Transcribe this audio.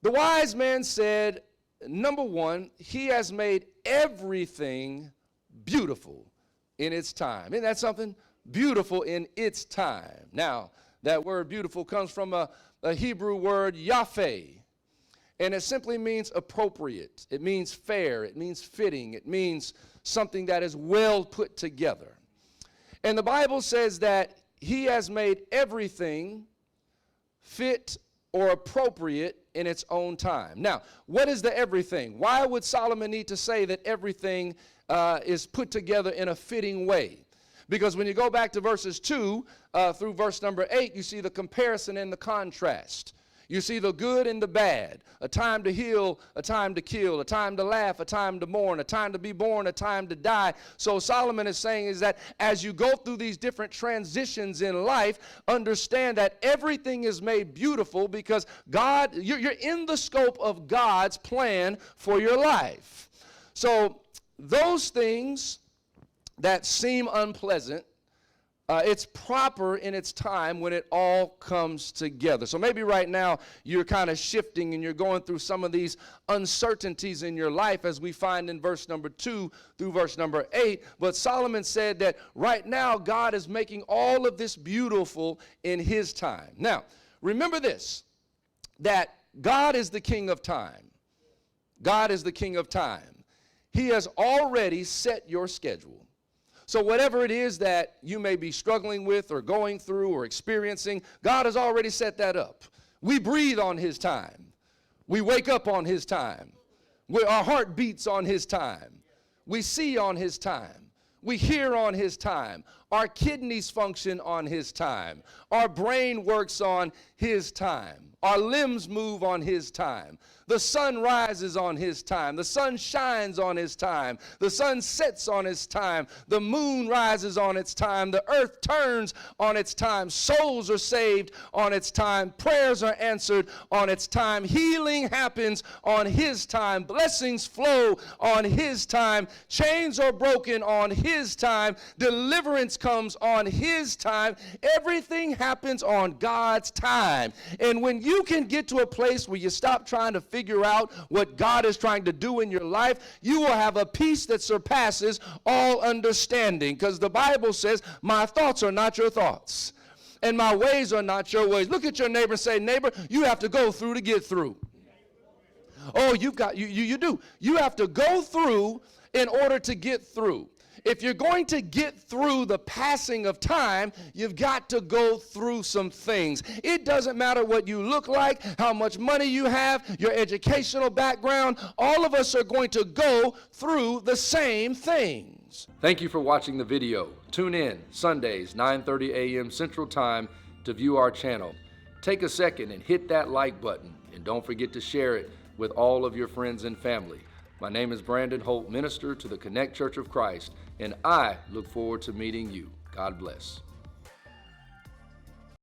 The wise man said, number one, he has made everything beautiful in its time. Isn't that something? Beautiful in its time. Now, that word beautiful comes from a Hebrew word, yaphe. And it simply means appropriate. It means fair. It means fitting. It means something that is well put together. And the Bible says that he has made everything fit or appropriate in its own time. Now, what is the everything? Why would Solomon need to say that everything is put together in a fitting way? Because when you go back to verses 2 through verse number 8, you see the comparison and the contrast. You see the good and the bad, a time to heal, a time to kill, a time to laugh, a time to mourn, a time to be born, a time to die. So Solomon is saying is that as you go through these different transitions in life, understand that everything is made beautiful because God, you're in the scope of God's plan for your life. So those things that seem unpleasant, it's proper in its time when it all comes together. So maybe right now you're kind of shifting and you're going through some of these uncertainties in your life as we find in verse number 2 through verse number 8. But Solomon said that right now God is making all of this beautiful in his time. Now, remember this, that God is the king of time. God is the king of time. He has already set your schedule. So whatever it is that you may be struggling with or going through or experiencing, God has already set that up. We breathe on his time. We wake up on his time. Our heart beats on his time. We see on his time. We hear on his time. Our kidneys function on his time. Our brain works on his time. Our limbs move on his time. The sun rises on his time. The sun shines on his time. The sun sets on his time. The moon rises on its time. The earth turns on its time. Souls are saved on its time. Prayers are answered on its time. Healing happens on his time. Blessings flow on his time. Chains are broken on his time. Deliverance comes on his time. Everything happens on God's time. And when you can get to a place where you stop trying to figure out what God is trying to do in your life, you will have a peace that surpasses all understanding. Because the Bible says, my thoughts are not your thoughts, and my ways are not your ways. Look at your neighbor and say, neighbor, you have to go through to get through. Oh, you do. You have to go through in order to get through. If you're going to get through the passing of time, you've got to go through some things. It doesn't matter what you look like, how much money you have, your educational background. All of us are going to go through the same things. Thank you for watching the video. Tune in Sundays, 9:30 a.m. Central Time to view our channel. Take a second and hit that like button, and don't forget to share it with all of your friends and family. My name is Brandon Holt, minister to the Connect Church of Christ, and I look forward to meeting you. God bless.